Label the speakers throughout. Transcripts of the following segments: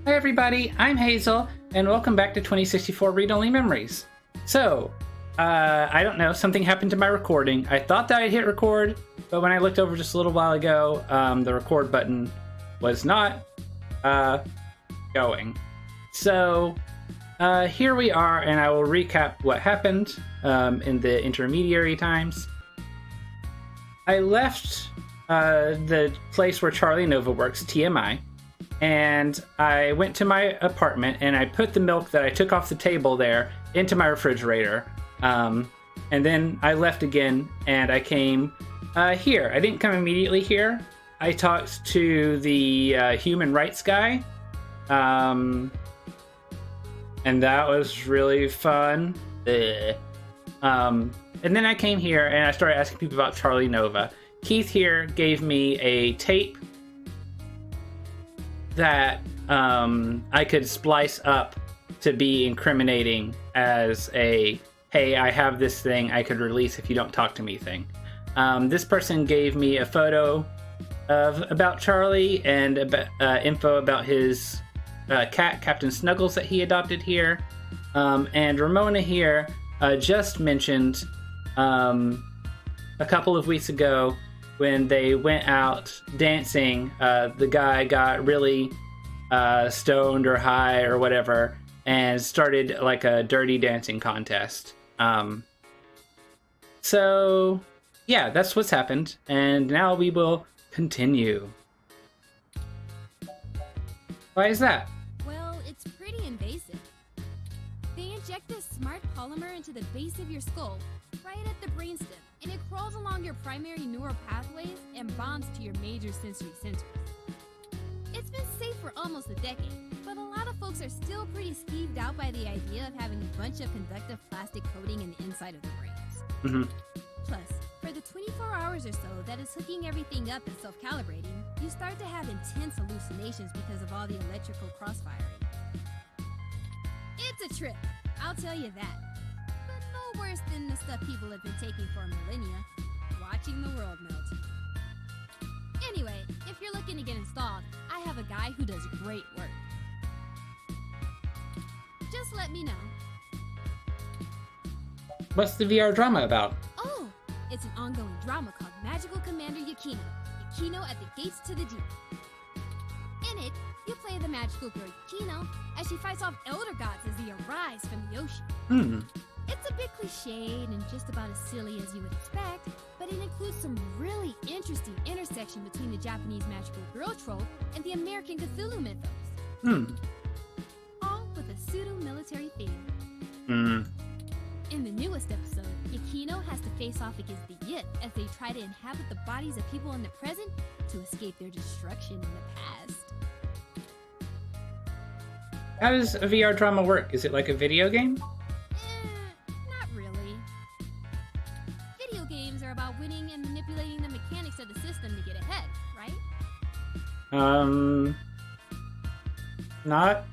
Speaker 1: Hi everybody, I'm Hazel, and welcome back to 2064 Read-Only Memories. So, I don't know, something happened to my recording. I thought that I'd hit record, but when I looked over just a little while ago, the record button was not, going. So, here we are, and I will recap what happened, in the intermediary times. I left, the place where Charlie Nova works, TMI, and I went to my apartment and I put the milk that I took off the table there into my refrigerator. And then I left again and I came here. I didn't come immediately here. I talked to the human rights guy. And that was really fun. And then I came here and I started asking people about Charlie Nova. Keith here gave me a tape that I could splice up to be incriminating as a, hey, I have this thing I could release if you don't talk to me thing. This person gave me a photo about Charlie and info about his cat, Captain Snuggles, that he adopted here. And Ramona here just mentioned a couple of weeks ago when they went out dancing, the guy got really stoned or high or whatever and started like a dirty dancing contest. So yeah, that's what's happened, and now we will continue. Why is that?
Speaker 2: Well, it's pretty invasive. They inject this smart polymer into the base of your skull, right at the brainstem, and it crawls along your primary neural pathways and bonds to your major sensory centers. It's been safe for almost a decade, but a lot of folks are still pretty skeeved out by the idea of having a bunch of conductive plastic coating in the inside of the brains.
Speaker 1: Mm-hmm.
Speaker 2: Plus, for the 24 hours or so that is hooking everything up and self-calibrating, you start to have intense hallucinations because of all the electrical crossfiring. It's a trip, I'll tell you that. But no worse than the stuff people have been taking for millennia, watching the world melt. Anyway, if you're looking to get installed, I have a guy who does great work. Just let me know.
Speaker 1: What's the VR drama about?
Speaker 2: Oh, it's an ongoing drama called Magical Commander Yukino. Yukino at the Gates to the Deep. In it, you play the magical girl Yukino as she fights off elder gods as they arise from the ocean. It's a bit cliched and just about as silly as you would expect, but it includes some really interesting intersection between the Japanese magical girl trope and the American Cthulhu mythos. All with a pseudo-military theme. In the newest episode, Yukino has to face off against the Yip as they try to inhabit the bodies of people in the present to escape their destruction in the past.
Speaker 1: How does a VR drama work? Is it like a video game?
Speaker 2: Not really. Video games are about winning and manipulating the mechanics of the system to get ahead, right?
Speaker 1: Not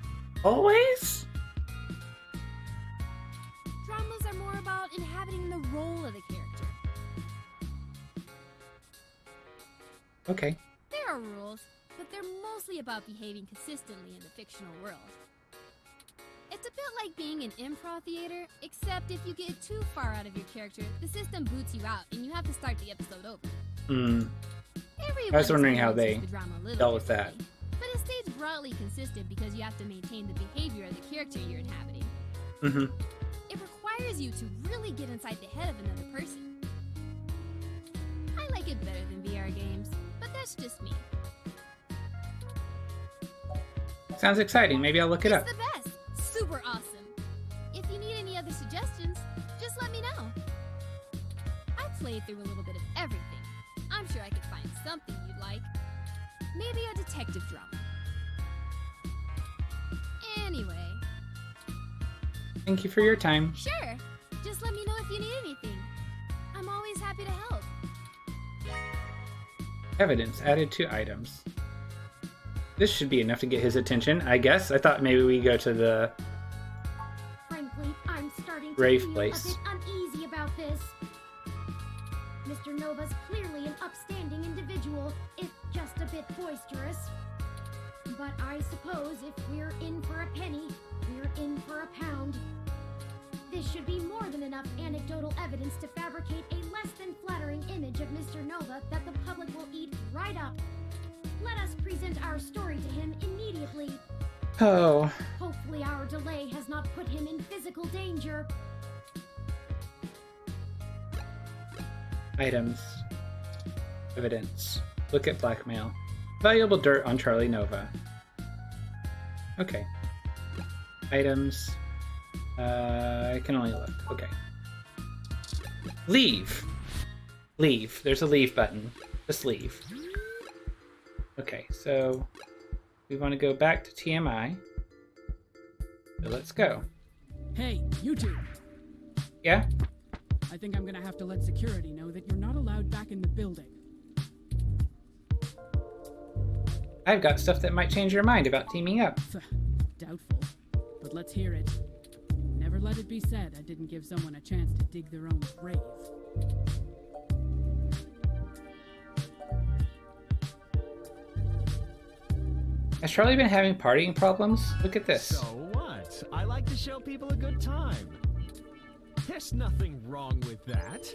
Speaker 1: always?
Speaker 2: Dramas are more about inhabiting the role of the character.
Speaker 1: Okay.
Speaker 2: There are rules, but they're mostly about behaving consistently in the fictional world. It's a bit like being in improv theater, except if you get too far out of your character, the system boots you out and you have to start the episode over.
Speaker 1: I was wondering how they dealt with that.
Speaker 2: But it stays broadly consistent because you have to maintain the behavior of the character you're inhabiting. It requires you to really get inside the head of another person. I like it better than VR games, but that's just me.
Speaker 1: Sounds exciting. Maybe I'll look it up.
Speaker 2: It's the best! Super awesome! If you need any other suggestions, just let me know. I played through a little bit of everything. I'm sure I could find something you'd like. Maybe a detective drama. Anyway.
Speaker 1: Thank you for your time.
Speaker 2: Sure! Just let me know if you need anything. I'm always happy to help.
Speaker 1: Evidence added to items. This should be enough to get his attention, I guess. I thought maybe we go to the
Speaker 3: Frankly, I'm starting to
Speaker 1: rave
Speaker 3: feel
Speaker 1: place.
Speaker 3: a bit uneasy about this. Mr. Nova's clearly an upstanding individual, if just a bit boisterous. But I suppose if we're in for a penny, we're in for a pound. This should be more than enough anecdotal evidence to fabricate a less than flattering image of Mr. Nova that the public will eat right up. Let us present our story to him immediately.
Speaker 1: Oh.
Speaker 3: Hopefully our delay has not put him in physical danger.
Speaker 1: Items. Evidence. Look at blackmail. Valuable dirt on Charlie Nova. Okay. Items. I can only look. Okay. Leave. Leave. There's a leave button. Just leave. Okay, so we want to go back to TMI. So let's go.
Speaker 4: Hey, you two.
Speaker 1: Yeah?
Speaker 4: I think I'm gonna have to let security know that you're not allowed back in the building.
Speaker 1: I've got stuff that might change your mind about teaming up.
Speaker 4: Doubtful. But let's hear it. Never let it be said I didn't give someone a chance to dig their own grave.
Speaker 1: Has Charlie been having partying problems? Look at this.
Speaker 5: So what? I like to show people a good time. There's nothing wrong with that.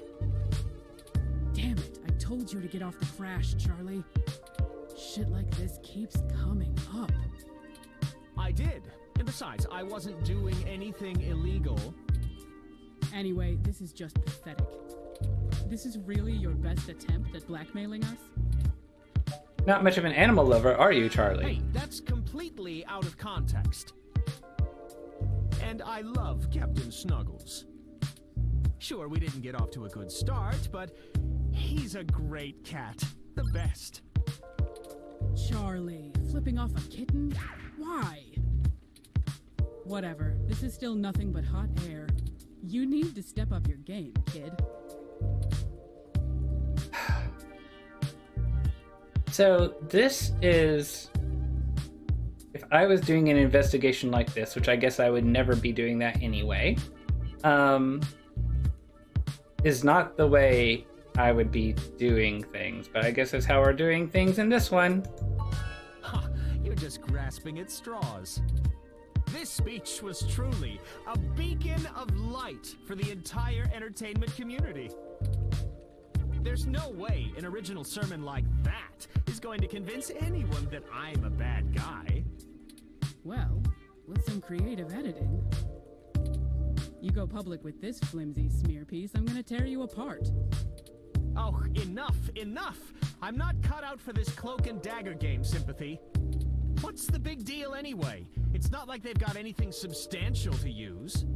Speaker 4: Damn it, I told you to get off the crash, Charlie. Shit like this keeps coming up.
Speaker 5: I did. And besides, I wasn't doing anything illegal.
Speaker 4: Anyway, this is just pathetic. This is really your best attempt at blackmailing us?
Speaker 1: Not much of an animal lover, are you, Charlie?
Speaker 5: Hey, that's completely out of context. And I love Captain Snuggles. Sure, we didn't get off to a good start, but he's a great cat. The best.
Speaker 4: Charlie, flipping off a kitten? Why? Whatever, this is still nothing but hot air. You need to step up your game, kid.
Speaker 1: So this is, if I was doing an investigation like this, which I guess I would never be doing that anyway, is not the way I would be doing things, but I guess that's how we're doing things in this one.
Speaker 5: Ha! You're just grasping at straws. This speech was truly a beacon of light for the entire entertainment community. There's no way an original sermon like that is going to convince anyone that I'm a bad guy.
Speaker 4: Well, with some creative editing. You go public with this flimsy smear piece, I'm gonna tear you apart.
Speaker 5: Oh, enough, enough! I'm not cut out for this cloak and dagger game, Sympathy. What's the big deal anyway? It's not like they've got anything substantial to use.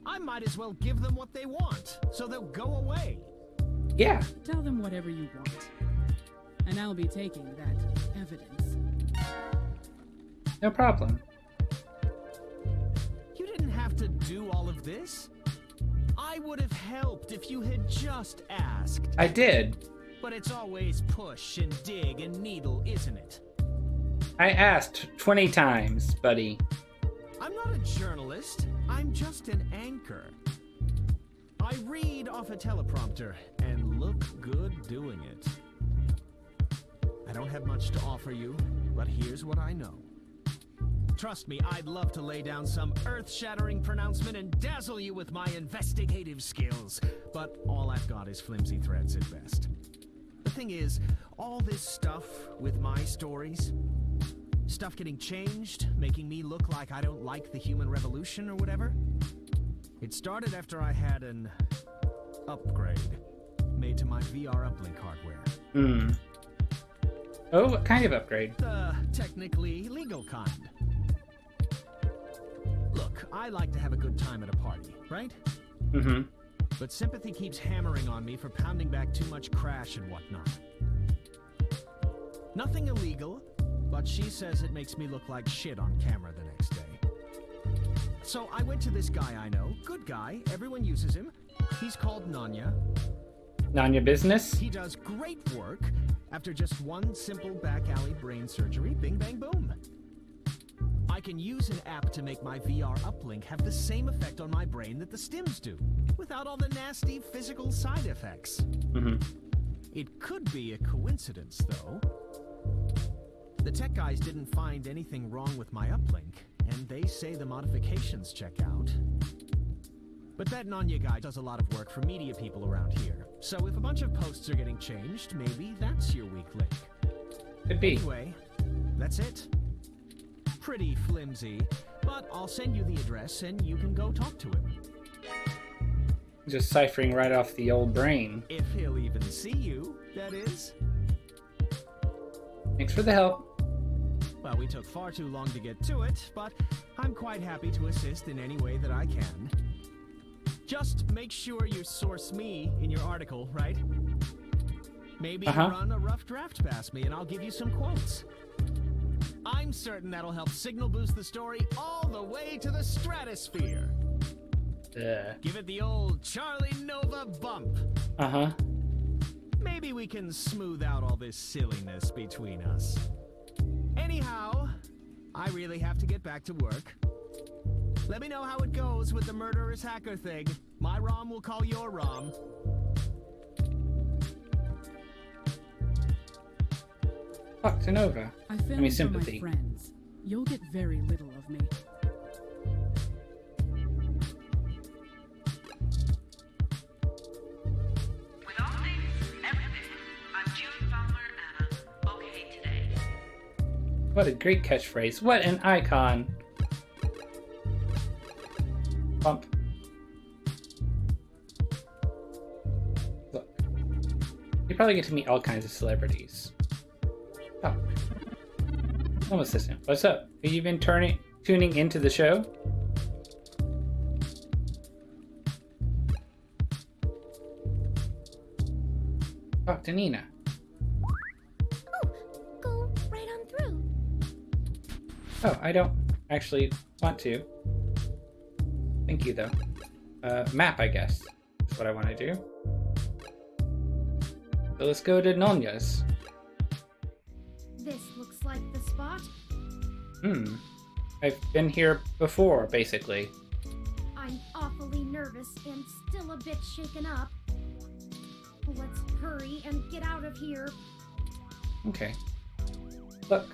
Speaker 5: I might as well give them what they want, so they'll go away.
Speaker 1: Yeah.
Speaker 4: Tell them whatever you want. And I'll be taking that evidence.
Speaker 1: No problem.
Speaker 5: You didn't have to do all of this. I would have helped if you had just asked.
Speaker 1: I did.
Speaker 5: But it's always push and dig and needle, isn't it?
Speaker 1: I asked 20 times, buddy.
Speaker 5: I'm not a journalist. I'm just an anchor. I read off a teleprompter and look good doing it. I don't have much to offer you, but here's what I know. Trust me, I'd love to lay down some earth-shattering pronouncement and dazzle you with my investigative skills, but all I've got is flimsy threads at best. The thing is, all this stuff with my stories, stuff getting changed, making me look like I don't like the human revolution or whatever, it started after I had an upgrade made to my VR uplink hardware.
Speaker 1: Oh, what kind of upgrade?
Speaker 5: The technically legal kind. Look, I like to have a good time at a party, right?
Speaker 1: Mm-hmm.
Speaker 5: But Sympathy keeps hammering on me for pounding back too much crash and whatnot. Nothing illegal, but she says it makes me look like shit on camera the next day. So I went to this guy I know, good guy, everyone uses him. He's called Nanya.
Speaker 1: Nanya business?
Speaker 5: He does great work. After just one simple back alley brain surgery, bing bang boom. I can use an app to make my VR uplink have the same effect on my brain that the stims do, without all the nasty physical side effects.
Speaker 1: Mm-hmm.
Speaker 5: It could be a coincidence, though. The tech guys didn't find anything wrong with my uplink, and they say the modifications check out. But that Nanya guy does a lot of work for media people around here. So if a bunch of posts are getting changed, maybe that's your weak link.
Speaker 1: Could be.
Speaker 5: Anyway, that's it. Pretty flimsy, but I'll send you the address and you can go talk to him.
Speaker 1: Just ciphering right off the old brain.
Speaker 5: If he'll even see you, that is.
Speaker 1: Thanks for the help.
Speaker 5: Well, we took far too long to get to it, but I'm quite happy to assist in any way that I can. Just make sure you source me in your article, right? Maybe run a rough draft past me and I'll give you some quotes. I'm certain that'll help signal boost the story all the way to the stratosphere. Give it the old Charlie Nova bump. Maybe we can smooth out all this silliness between us. Anyhow, I really have to get back to work. Let me know how it goes with the murderous hacker thing. My ROM will call your ROM.
Speaker 1: Talk to Nova.
Speaker 4: I feel
Speaker 1: mean,
Speaker 4: for
Speaker 1: sympathy.
Speaker 4: my friends. You'll get very little of me.
Speaker 6: With all things, everything, I'm June Fowler and I'm okay today.
Speaker 1: What a great catchphrase. What an icon. Bump. Look. You probably get to meet all kinds of celebrities. Oh. Home assistant. What's up? Have you been tuning into the show? Talk to Nina.
Speaker 3: Oh, go right on through.
Speaker 1: Oh, I don't actually want to. Thank you, though. Map, I guess, is what I want to do. So let's go to Nonya's.
Speaker 3: This looks like the spot.
Speaker 1: I've been here before, basically.
Speaker 3: I'm awfully nervous and still a bit shaken up. Let's hurry and get out of here.
Speaker 1: Okay. Look.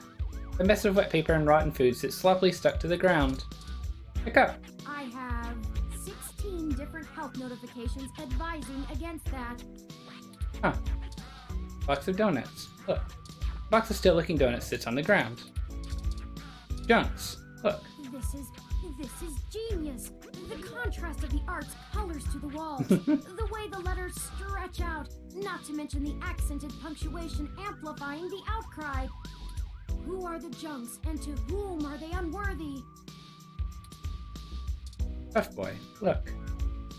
Speaker 1: A mess of wet paper and rotten food sits sloppily stuck to the ground. Pick up.
Speaker 3: I have 16 different health notifications advising against that.
Speaker 1: Huh. Box of donuts. Look. Box of still-looking donuts sits on the ground. Junks. Look.
Speaker 3: This is genius. The contrast of the art's colors to the walls. The way the letters stretch out. Not to mention the accented punctuation amplifying the outcry. Who are the junks and to whom are they unworthy?
Speaker 1: Tough Boy. Look.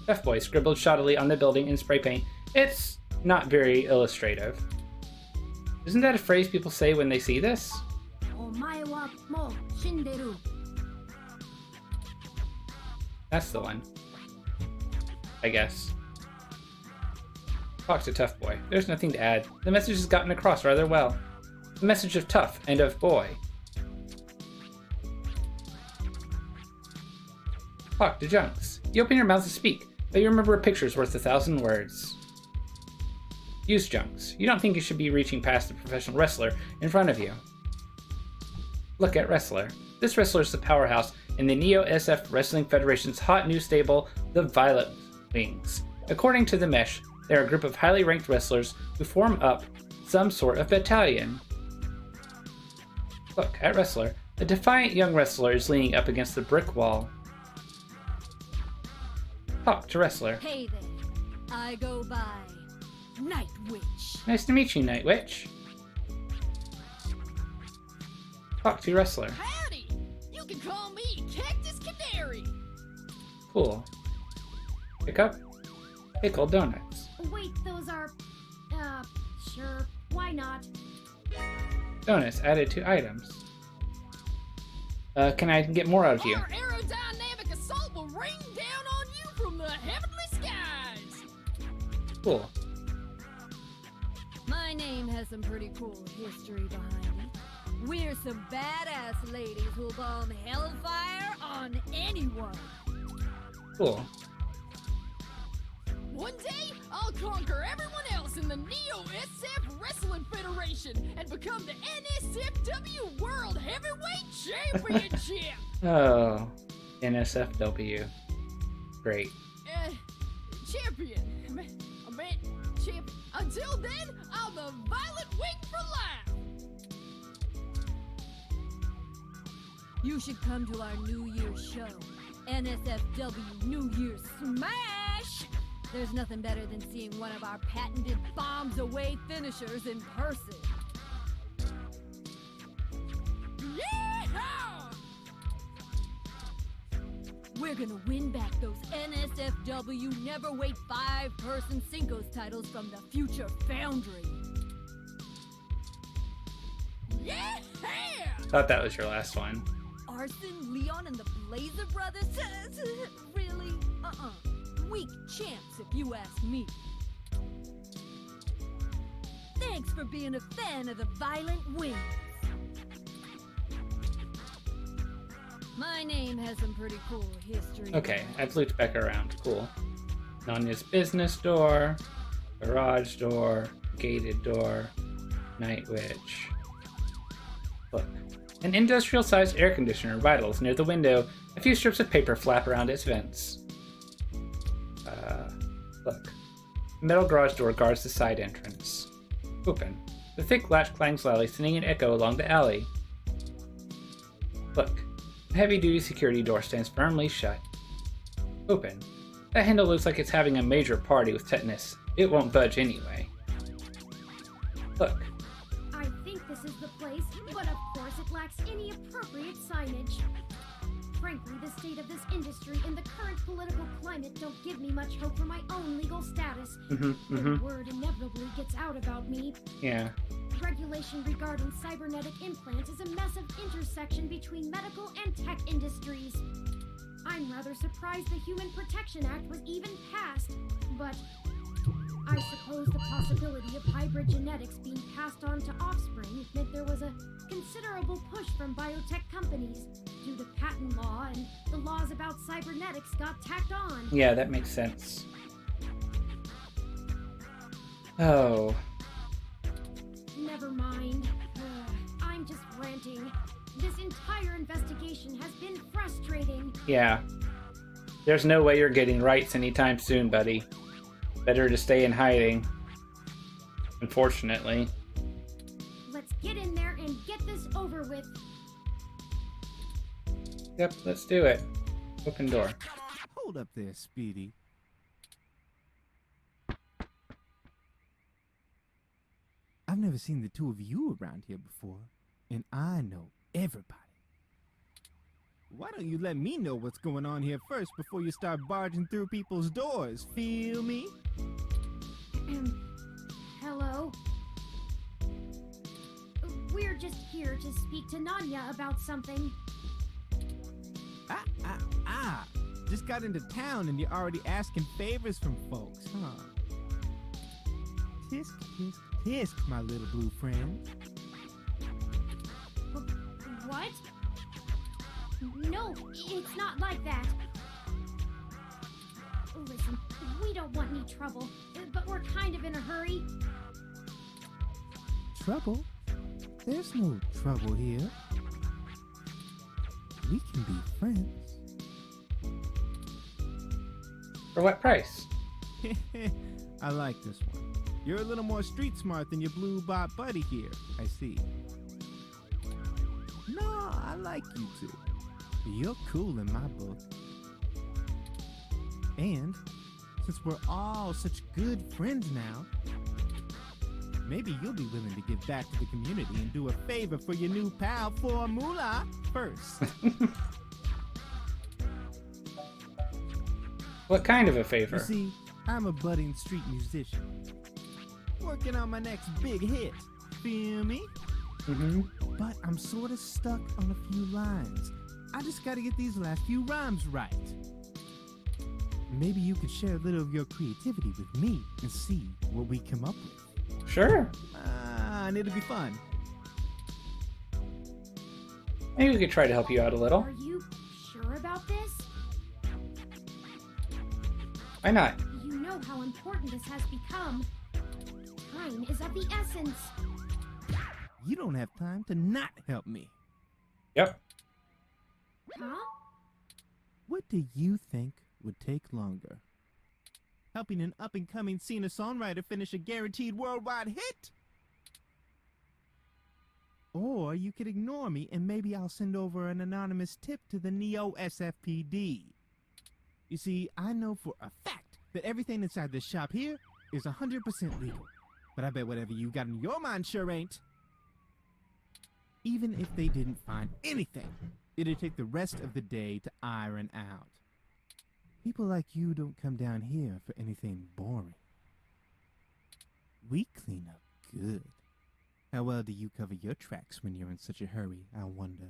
Speaker 1: Tough Boy scribbled shoddily on the building in spray paint. It's not very illustrative. Isn't that a phrase people say when they see this?
Speaker 3: Omae wa mo shinderu.
Speaker 1: That's the one. I guess. Talk to Tough Boy. There's nothing to add. The message has gotten across rather well. The message of tough and of boy. Talk to Junks. You open your mouth to speak, but you remember a picture's worth 1,000 words. Use Junks. You don't think you should be reaching past the professional wrestler in front of you. Look at Wrestler. This wrestler is the powerhouse in the Neo-SF Wrestling Federation's hot new stable, the Violet Wings. According to the Mesh, they're a group of highly ranked wrestlers who form up some sort of battalion. Look at Wrestler. A defiant young wrestler is leaning up against the brick wall. Talk to Wrestler.
Speaker 2: Hey there. I go by Night Witch.
Speaker 1: Nice to meet you, Night Witch. Talk to Wrestler.
Speaker 7: Howdy! You can call me Cactus Canary.
Speaker 1: Cool. Pick up pickled donuts.
Speaker 3: Wait, those are... sure. Why not?
Speaker 1: Donuts added to items. Can I get more out of you?
Speaker 7: Our aerodynamic assault will rain down on you from the heavenly skies.
Speaker 1: Cool.
Speaker 2: My name has some pretty cool history behind it. We're some badass ladies who'll bomb hellfire on anyone.
Speaker 1: Cool.
Speaker 7: One day, I'll conquer everyone else us in the Neo-SF Wrestling Federation and become the NSFW World Heavyweight Championship!
Speaker 1: Oh, NSFW. Great.
Speaker 7: Champion. I meant champion. Until then, I'm the Violet Wing for life!
Speaker 2: You should come to our New Year's show. NSFW New Year's Smash! There's nothing better than seeing one of our patented bombs away finishers in person.
Speaker 7: Yeah!
Speaker 2: We're gonna win back those NSFW Neverweight 5-person singles titles from the future Foundry.
Speaker 7: Yeah!
Speaker 1: Thought that was your last one.
Speaker 2: Arson, Leon, and the Blazer Brothers? Really? Weak champs, if you ask me. Thanks for being a fan of the Violent Wings. My name has some pretty cool history.
Speaker 1: Okay, I've looped back around. Cool. Nanya's business door, garage door, gated door, night witch. Look. An industrial-sized air conditioner vitals near the window. A few strips of paper flap around its vents. Look. The metal garage door guards the side entrance. Open. The thick latch clangs loudly, sending an echo along the alley. Look. The heavy-duty security door stands firmly shut. Open. That handle looks like it's having a major party with tetanus. It won't budge anyway. Look.
Speaker 3: I think this is the place, but of course it lacks any appropriate signage. Frankly, the state of this industry and the current political climate don't give me much hope for my own legal status. The word inevitably gets out about me.
Speaker 1: Yeah.
Speaker 3: Regulation regarding cybernetic implants is a massive intersection between medical and tech industries. I'm rather surprised the Human Protection Act was even passed, but I suppose the possibility of hybrid genetics being passed on to offspring meant there was a considerable push from biotech companies due to patent law, and the laws about cybernetics got tacked on.
Speaker 1: Yeah, that makes sense. Oh.
Speaker 3: Never mind. I'm just ranting. This entire investigation has been frustrating.
Speaker 1: Yeah. There's no way you're getting rights anytime soon, buddy. Better to stay in hiding. Unfortunately.
Speaker 3: Let's get in there and get this over with.
Speaker 1: Yep, let's do it. Open door.
Speaker 8: Hold up there, Speedy. I've never seen the two of you around here before, and I know everybody. Why don't you let me know what's going on here first before you start barging through people's doors? Feel me?
Speaker 3: Hello? We're just here to speak to Nanya about something.
Speaker 8: Just got into town and you're already asking favors from folks, huh? Tisk, tisk, tisk, my little blue friend.
Speaker 3: What? No, it's not like that. Listen, we don't want any trouble, but we're kind of in a hurry.
Speaker 8: Trouble? There's no trouble here. We can be friends.
Speaker 1: For what price?
Speaker 8: I like this one. You're a little more street smart than your blue bot buddy here, I see. No, I like you two. You're cool in my book. And since we're all such good friends now, maybe you'll be willing to give back to the community and do a favor for your new pal Formula first.
Speaker 1: What kind of a favor?
Speaker 8: You see, I'm a budding street musician. Working on my next big hit. Feel me? But I'm sort of stuck on a few lines. I just gotta get these last few rhymes right. Maybe you could share a little of your creativity with me and see what we come up with.
Speaker 1: Sure.
Speaker 8: And it'll be fun.
Speaker 1: Maybe we could try to help you out a little.
Speaker 3: Are you sure about this?
Speaker 1: Why not?
Speaker 3: You know how important this has become. Time is of the essence.
Speaker 8: You don't have time to not help me.
Speaker 1: Yep.
Speaker 3: Huh?
Speaker 8: What do you think would take longer? Helping an up-and-coming singer-songwriter finish a guaranteed worldwide hit? Or you could ignore me and maybe I'll send over an anonymous tip to the Neo SFPD. You see, I know for a fact that everything inside this shop here is 100% legal. But I bet whatever you got in your mind sure ain't. Even if they didn't find anything, it'd take the rest of the day to iron out. People like you don't come down here for anything boring. We clean up good. How well do you cover your tracks when you're in such a hurry, I wonder?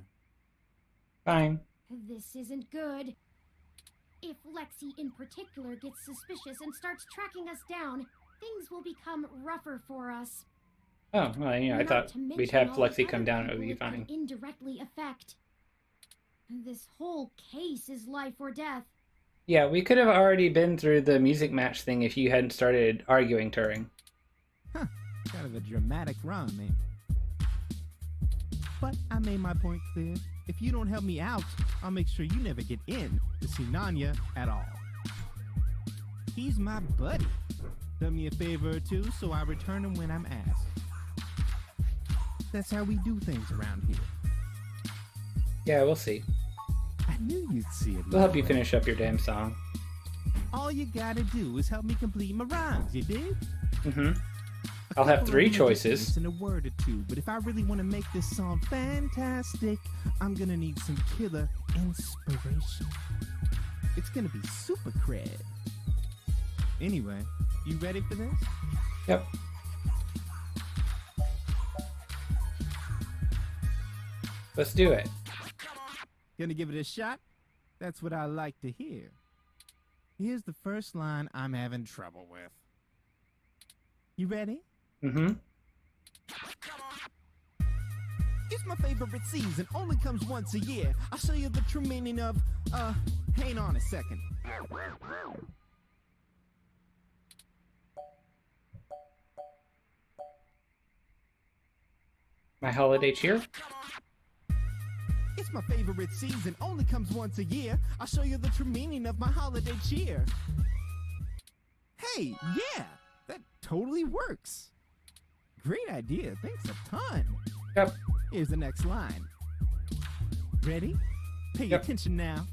Speaker 1: Fine.
Speaker 3: This isn't good. If Lexi in particular gets suspicious and starts tracking us down, things will become rougher for us.
Speaker 1: Oh, well, yeah, I
Speaker 3: Not
Speaker 1: thought
Speaker 3: to
Speaker 1: we'd
Speaker 3: mention
Speaker 1: have
Speaker 3: all the
Speaker 1: Lexi come
Speaker 3: other
Speaker 1: down and it would
Speaker 3: people
Speaker 1: be
Speaker 3: it can
Speaker 1: fine.
Speaker 3: indirectly affect. This whole case is life or death.
Speaker 1: Yeah, we could have already been through the music match thing if you hadn't started arguing Turing.
Speaker 8: Huh, kind of a dramatic rhyme, man. But I made my point clear. If you don't help me out, I'll make sure you never get in to see Nanya at all. He's my buddy. Done me a favor or two, so I return him when I'm asked. That's how we do things around here.
Speaker 1: Yeah, we'll see.
Speaker 8: I knew you'd see it.
Speaker 1: We'll help you
Speaker 8: my way.
Speaker 1: finish up your damn song.
Speaker 8: All you gotta do is help me complete my rhymes, you dig?
Speaker 1: Mm-hmm.
Speaker 8: A
Speaker 1: I'll have
Speaker 8: couple
Speaker 1: 3
Speaker 8: of
Speaker 1: choices.
Speaker 8: And a word or two, but if I really want to make this song fantastic, I'm gonna need some killer inspiration. It's gonna be super cred. Anyway, you ready for this?
Speaker 1: Yep. Let's do it.
Speaker 8: Gonna give it a shot? That's what I like to hear. Here's the first line I'm having trouble with. You ready?
Speaker 1: Mm-hmm.
Speaker 8: It's my favorite season, only comes once a year. I'll show you the true meaning of, hang on a second.
Speaker 1: My holiday cheer?
Speaker 8: It's my favorite season, only comes once a year. I'll show you the true meaning of my holiday cheer. Hey, yeah, that totally works. Great idea, thanks a ton.
Speaker 1: Yep.
Speaker 8: Here's the next line. Ready? Pay
Speaker 1: Yep.
Speaker 8: attention now.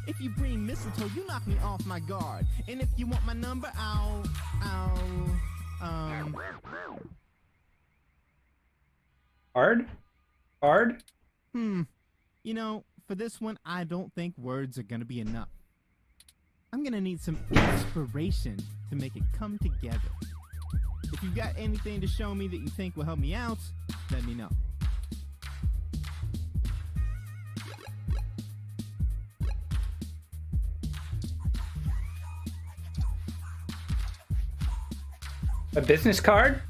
Speaker 8: If you bring mistletoe, you knock me off my guard. And if you want my number, I'll
Speaker 1: Hard? Hard?
Speaker 8: You know, for this one, I don't think words are gonna be enough. I'm gonna need some inspiration to make it come together. If you've got anything to show me that you think will help me out, let me know.
Speaker 1: A business card?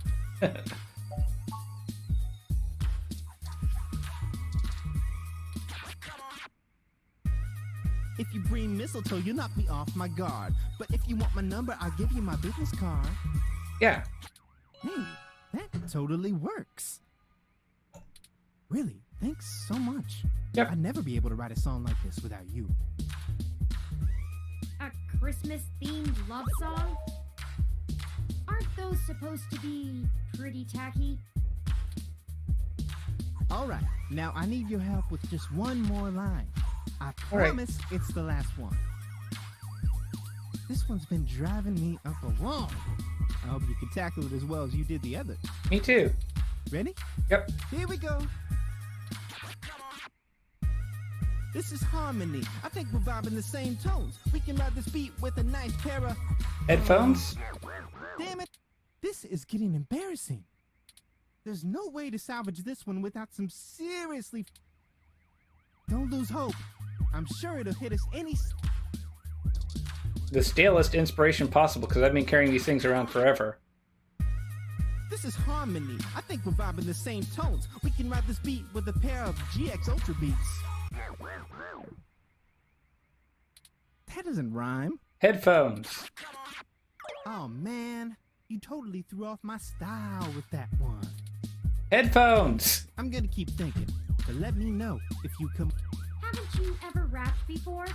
Speaker 8: If you bring mistletoe, you knock me off my guard. But if you want my number, I'll give you my business card.
Speaker 1: Yeah.
Speaker 8: Hey, that totally works. Really, thanks so much.
Speaker 1: Yep.
Speaker 8: I'd never be able to write a song like this without you.
Speaker 3: A Christmas-themed love song? Aren't those supposed to be pretty tacky?
Speaker 8: All right, now I need your help with just one more line. I
Speaker 1: All right.
Speaker 8: promise it's the last one. This one's been driving me up a wall. I hope you can tackle it as well as you did the others.
Speaker 1: Me too.
Speaker 8: Ready?
Speaker 1: Yep.
Speaker 8: Here we go. This is harmony. I think we're vibing the same tones. We can ride this beat with a nice pair of
Speaker 1: Headphones?
Speaker 8: Damn it! This is getting embarrassing. There's no way to salvage this one without some seriously. Don't lose hope. I'm sure it'll hit us any.
Speaker 1: The stalest inspiration possible, because I've been carrying these things around forever.
Speaker 8: This is harmony. I think we're vibing the same tones. We can ride this beat with a pair of GX Ultra beats. That doesn't rhyme.
Speaker 1: Headphones.
Speaker 8: Oh man, you totally threw off my style with that one.
Speaker 1: Headphones!
Speaker 8: I'm gonna keep thinking, but let me know if you come.
Speaker 3: Haven't you ever rapped before?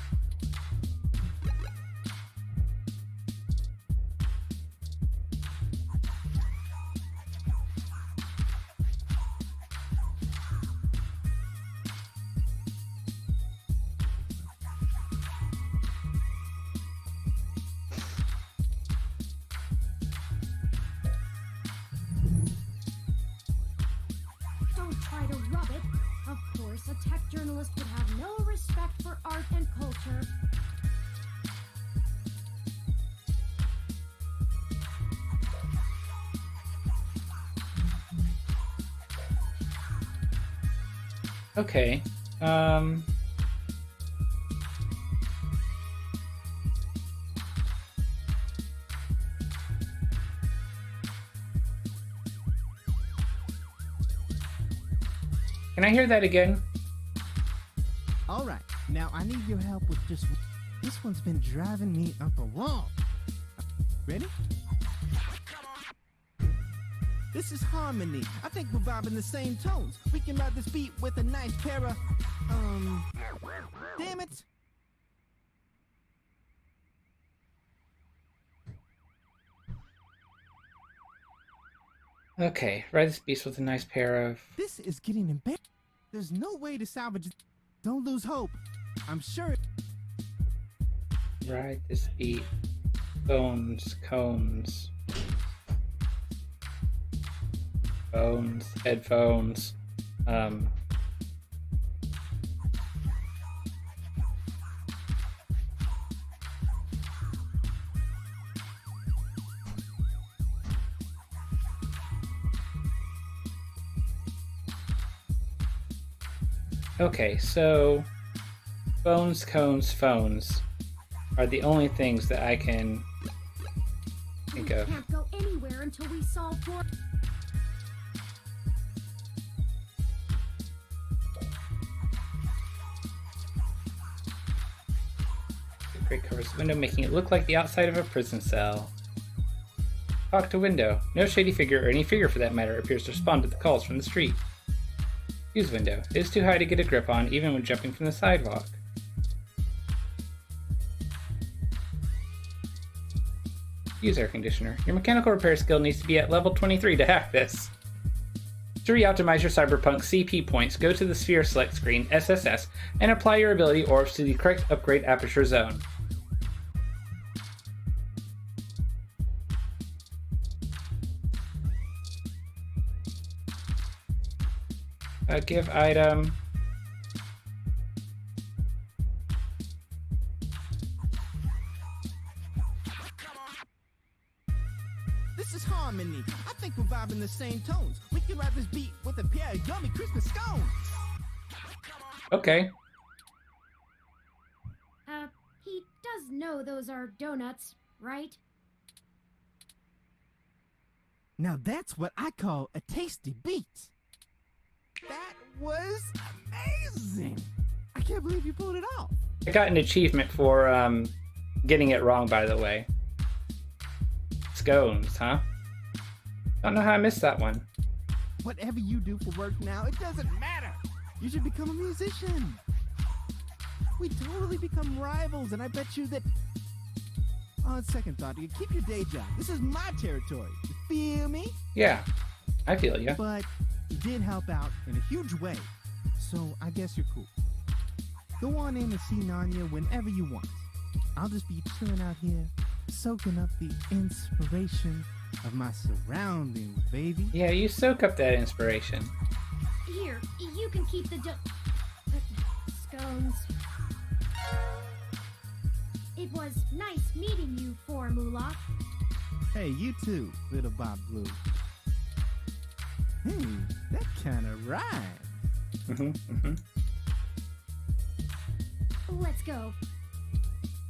Speaker 3: Don't try to rub it. Of course, a tech journalist would have no respect for art and culture.
Speaker 1: Okay. Can I hear that again?
Speaker 8: All right, now I need your help with just. This one's been driving me up a wall. Ready? This is harmony. I think we're vibing the same tones. We can ride this beat with a nice pair of. Damn it!
Speaker 1: Okay, ride this beast with a nice pair of...
Speaker 8: This is getting embarrassing. There's no way to salvage it. Don't lose hope. I'm sure.
Speaker 1: Ride this beat. Bones, cones. Bones, headphones. Okay, so bones, cones, phones are the only things that I can think
Speaker 3: We
Speaker 1: of.
Speaker 3: can't go anywhere until we solve more.
Speaker 1: The crate covers the window, making it look like the outside of a prison cell. Talk to window. No shady figure, or any figure for that matter, appears to respond to the calls from the street. Use window. It is too high to get a grip on, even when jumping from the sidewalk. Use air conditioner. Your mechanical repair skill needs to be at level 23 to hack this. To re-optimize your Cyberpunk CP points, go to the Sphere select screen, SSS, and apply your ability orbs to the correct upgrade aperture zone. Give item.
Speaker 8: This is harmony. I think we're vibing the same tones. We can ride this beat with a pair of yummy Christmas scones.
Speaker 1: Okay.
Speaker 3: He does know those are donuts, right?
Speaker 8: Now that's what I call a tasty beat. That was amazing. I can't believe you pulled it off.
Speaker 1: I got an achievement for getting it wrong, by the way. Scones, huh? Don't know how I missed that one.
Speaker 8: Whatever you do for work now, it doesn't matter. You should become a musician. We totally become rivals, and I bet you that... On second thought, you keep your day job. This is my territory. You feel me?
Speaker 1: Yeah, I feel ya.
Speaker 8: But you did help out in a huge way, so I guess you're cool. Go on in and see Nanya whenever you want. I'll just be chilling out here, soaking up the inspiration of my surroundings, baby.
Speaker 1: Yeah, you soak up that inspiration.
Speaker 3: Here, you can keep the scones. It was nice meeting you, Formula.
Speaker 8: Hey, you too, little Bob Blue. Hey, that kind of rhymes.
Speaker 3: Let's go.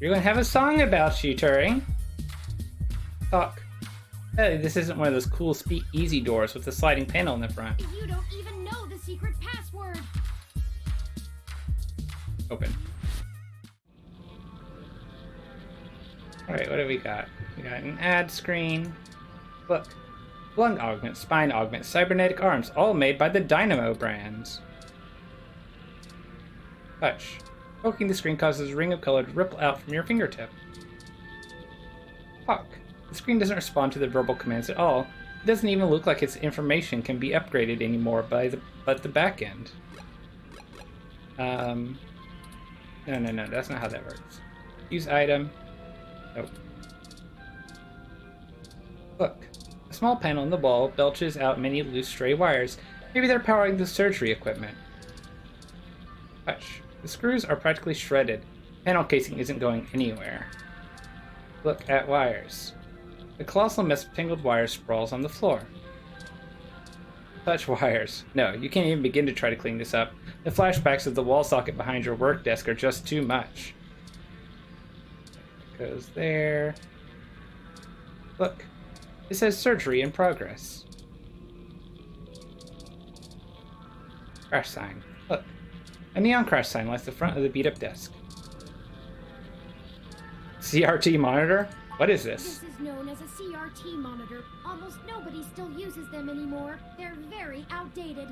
Speaker 1: You're gonna have a song about you, Turing. Talk. Hey, this isn't one of those cool speak easy doors with the sliding panel in the front.
Speaker 3: You don't even know the secret password.
Speaker 1: Open. Alright, what do we got? We got an ad screen. Look. Lung augment, spine augment, cybernetic arms, all made by the Dynamo brands. Touch. Poking the screen causes a ring of color to ripple out from your fingertip. Talk. The screen doesn't respond to the verbal commands at all. It doesn't even look like its information can be upgraded anymore but the back end. No, that's not how that works. Use item. Nope. Look. A small panel on the wall belches out many loose stray wires. Maybe they're powering the surgery equipment. Touch. The screws are practically shredded. Panel casing isn't going anywhere. Look at wires. The colossal mess of tangled wires sprawls on the floor. Touch wires. No, you can't even begin to try to clean this up. The flashbacks of the wall socket behind your work desk are just too much. It goes there. Look. It says surgery in progress. Crash sign. Look. A neon crash sign lights the front of the beat-up desk. CRT monitor? What is this?
Speaker 3: This is known as a CRT monitor. Almost nobody still uses them anymore. They're very outdated.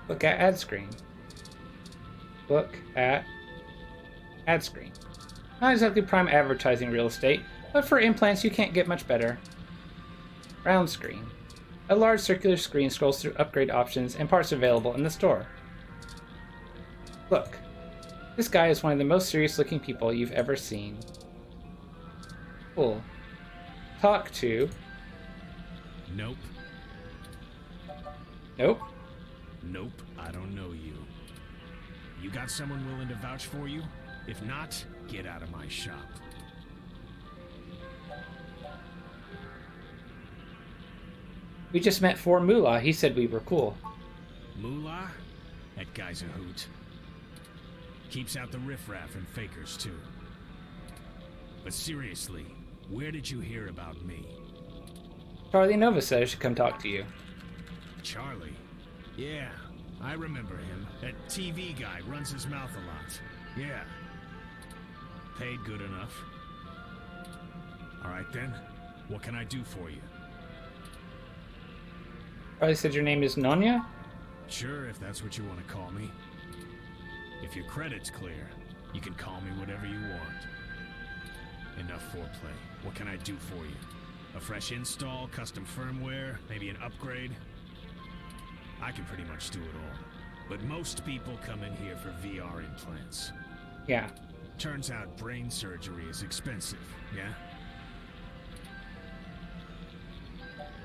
Speaker 1: Look at ad screen. Look at ad screen. Not exactly prime advertising real estate, but for implants you can't get much better. Round screen. A large circular screen scrolls through upgrade options and parts available in the store. Look. This guy is one of the most serious looking people you've ever seen. Cool. Talk to...
Speaker 5: Nope.
Speaker 1: Nope.
Speaker 5: Nope, I don't know you. You got someone willing to vouch for you? If not, get out of my shop.
Speaker 1: We just met for Moolah. He said we were cool.
Speaker 5: Moolah? That guy's a hoot. Keeps out the riffraff and fakers, too. But seriously, where did you hear about me?
Speaker 1: Charlie Nova said I should come talk to you.
Speaker 5: Charlie? Yeah, I remember him. That TV guy runs his mouth a lot. Yeah. Paid good enough. Alright then, what can I do for you?
Speaker 1: Charlie said your name is Nonya?
Speaker 5: Sure, if that's what you want to call me. If your credit's clear, you can call me whatever you want. Enough foreplay. What can I do for you? A fresh install, custom firmware, maybe an upgrade? I can pretty much do it all. But most people come in here for VR implants.
Speaker 1: Yeah.
Speaker 5: Turns out brain surgery is expensive, yeah?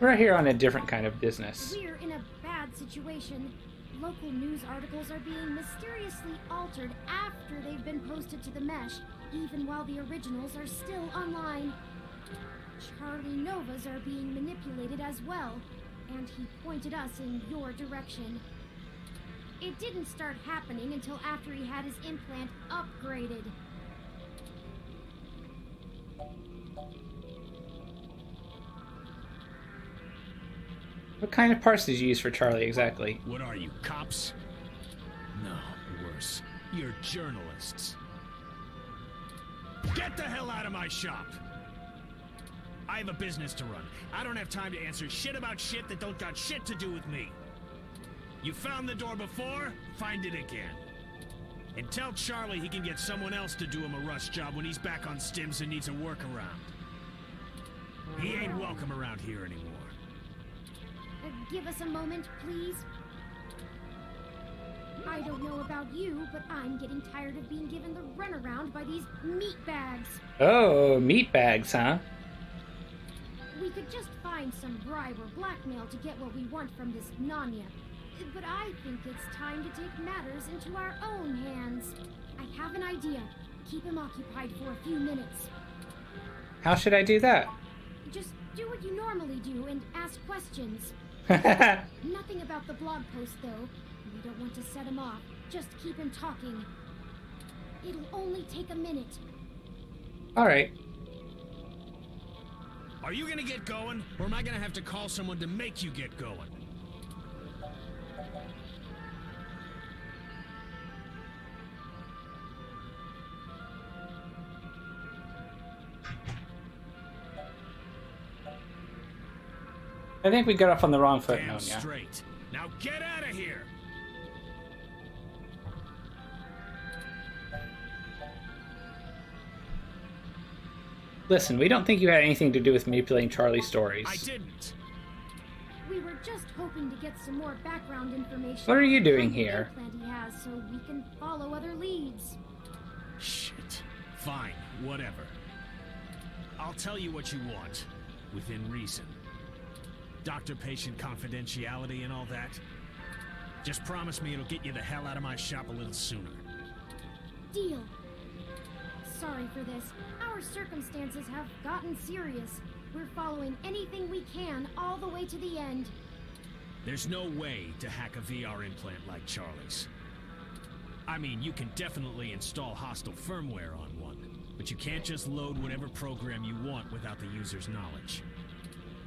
Speaker 1: We're here on a different kind of business.
Speaker 3: We're in a bad situation. Local news articles are being mysteriously altered after they've been posted to the mesh, even while the originals are still online. Charlie Novas are being manipulated as well, and he pointed us in your direction. It didn't start happening until after he had his implant upgraded.
Speaker 1: What kind of parts did you use for Charlie exactly?
Speaker 5: What are you, cops? No, worse. You're journalists. Get the hell out of my shop! I have a business to run. I don't have time to answer shit about shit that don't got shit to do with me. You found the door before, find it again. And tell Charlie he can get someone else to do him a rush job when he's back on stims and needs a workaround. He ain't welcome around here anymore.
Speaker 3: Give us a moment, please. I don't know about you, but I'm getting tired of being given the runaround by these meatbags.
Speaker 1: Oh, meat bags, huh?
Speaker 3: We could just find some bribe or blackmail to get what we want from this Nanya. But I think it's time to take matters into our own hands. I have an idea. Keep him occupied for a few minutes.
Speaker 1: How should I do that?
Speaker 3: Just do what you normally do and ask questions. Nothing about the blog post, though. We don't want to set him off. Just keep him talking. It'll only take a minute.
Speaker 1: Alright.
Speaker 5: Are you gonna get going, or am I gonna have to call someone to make you get going?
Speaker 1: I think we got off on the wrong foot,
Speaker 5: Damn
Speaker 1: Nonya.
Speaker 5: straight. Now get out of here.
Speaker 1: Listen, we don't think you had anything to do with manipulating Charlie's stories.
Speaker 5: I didn't.
Speaker 3: We were just hoping to get some more background information.
Speaker 1: What are you
Speaker 3: on the
Speaker 1: doing
Speaker 3: kind of
Speaker 1: here?
Speaker 3: implant he has, so we can follow other leads.
Speaker 5: Shit. Fine, whatever. I'll tell you what you want, within reason. Doctor-patient confidentiality and all that. Just promise me it'll get you the hell out of my shop a little sooner.
Speaker 3: Deal. Sorry for this. Our circumstances have gotten serious. We're following anything we can all the way to the end.
Speaker 5: There's no way to hack a VR implant like Charlie's. I mean, you can definitely install hostile firmware on one, but you can't just load whatever program you want without the user's knowledge.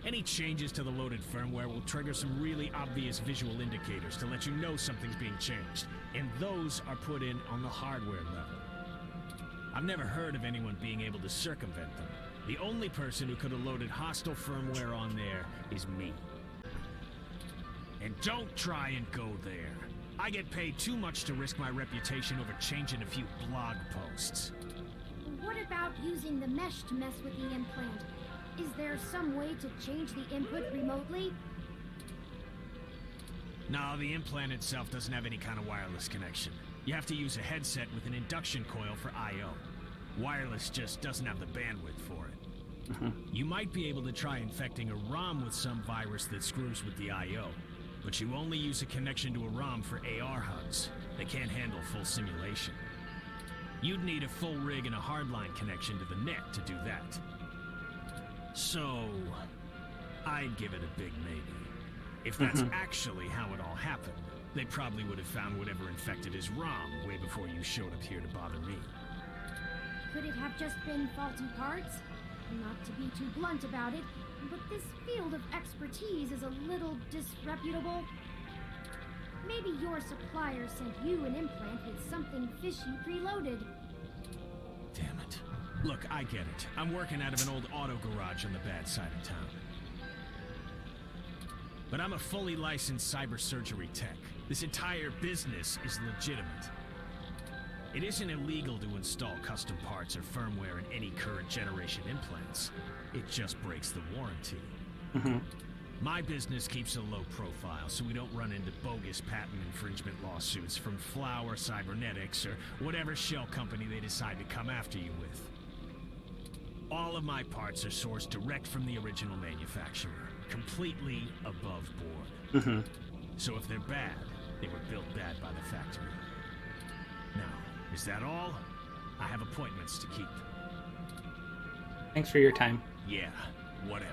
Speaker 5: Any changes to the loaded firmware will trigger some really obvious visual indicators to let you know something's being changed, and those are put in on the hardware level. I've never heard of anyone being able to circumvent them. The only person who could have loaded hostile firmware on there is me. And don't try and go there. I get paid too much to risk my reputation over changing a few blog posts.
Speaker 3: What about using the mesh to mess with the implant? Is there some way to change the input remotely?
Speaker 5: No, the implant itself doesn't have any kind of wireless connection. You have to use a headset with an induction coil for I/O. Wireless just doesn't have the bandwidth for it. You might be able to try infecting a ROM with some virus that screws with the I/O, but you only use a connection to a ROM for AR hugs. They can't handle full simulation. You'd need a full rig and a hardline connection to the net to do that. So, I'd give it a big maybe. If that's actually how it all happened, they probably would have found whatever infected his ROM way before you showed up here to bother me.
Speaker 3: Could it have just been faulty parts? Not to be too blunt about it, but this field of expertise is a little disreputable. Maybe your supplier sent you an implant with something fishy preloaded.
Speaker 5: Damn it. Look, I get it. I'm working out of an old auto garage on the bad side of town. But I'm a fully licensed cyber surgery tech. This entire business is legitimate. It isn't illegal to install custom parts or firmware in any current generation implants. It just breaks the warranty. My business keeps a low profile, so we don't run into bogus patent infringement lawsuits from Flower Cybernetics or whatever shell company they decide to come after you with. All of my parts are sourced direct from the original manufacturer, completely above board. So if they're bad, they were built bad by the factory. Now, is that all? I have appointments to keep.
Speaker 1: Thanks for your time.
Speaker 5: Yeah, whatever.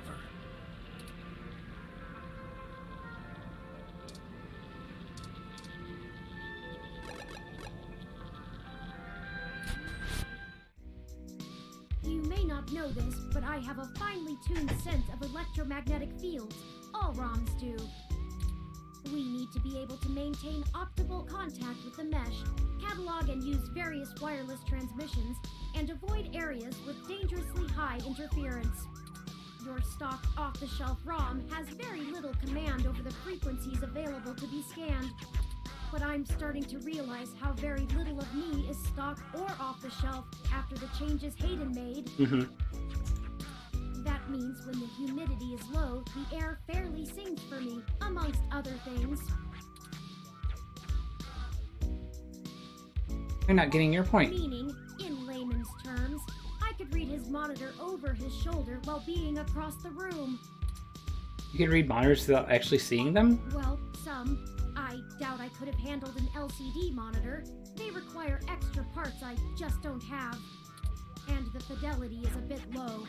Speaker 3: You may not know this, but I have a finely tuned sense of electromagnetic fields. All ROMs do. We need to be able to maintain optimal contact with the mesh, catalog and use various wireless transmissions, and avoid areas with dangerously high interference. Your stock off-the-shelf ROM has very little command over the frequencies available to be scanned. But I'm starting to realize how very little of me is stock or off-the-shelf after the changes Hayden made. That means when the humidity is low, the air fairly sings for me, amongst other things.
Speaker 1: I'm not getting your point.
Speaker 3: Meaning, in layman's terms, I could read his monitor over his shoulder while being across the room.
Speaker 1: You can read monitors without actually seeing them?
Speaker 3: Well, some. I doubt I could have handled an LCD monitor. They require extra parts I just don't have. And the fidelity is a bit low.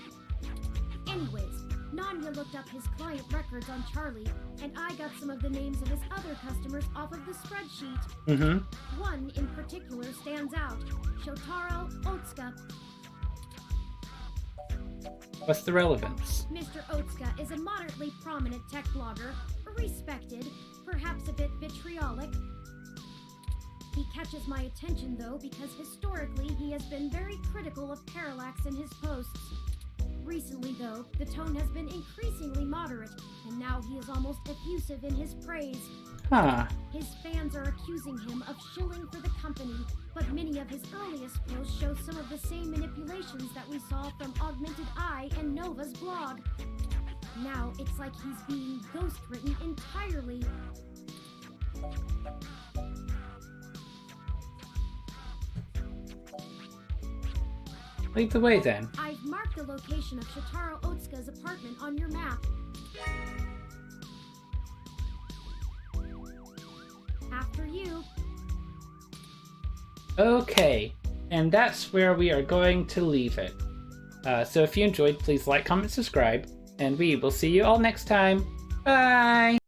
Speaker 3: Anyways, Nanya looked up his client records on Charlie, and I got some of the names of his other customers off of the spreadsheet. One in particular stands out. Shotaro Otsuka.
Speaker 1: What's the relevance?
Speaker 3: Mr. Otsuka is a moderately prominent tech blogger, respected, perhaps a bit vitriolic. He catches my attention, though, because historically he has been very critical of parallax in his posts. recently, though, the tone has been increasingly moderate, and now he is almost effusive in his praise.
Speaker 1: Huh.
Speaker 3: His fans are accusing him of shilling for the company, but many of his earliest posts show some of the same manipulations that we saw from Augmented Eye and Nova's blog. Now it's like he's being ghost-written entirely.
Speaker 1: Lead the way then.
Speaker 3: I've marked the location of Shotaro Otsuka's apartment on your map. After you.
Speaker 1: Okay, and that's where we are going to leave it. So if you enjoyed, please like, comment, subscribe, and we will see you all next time. Bye!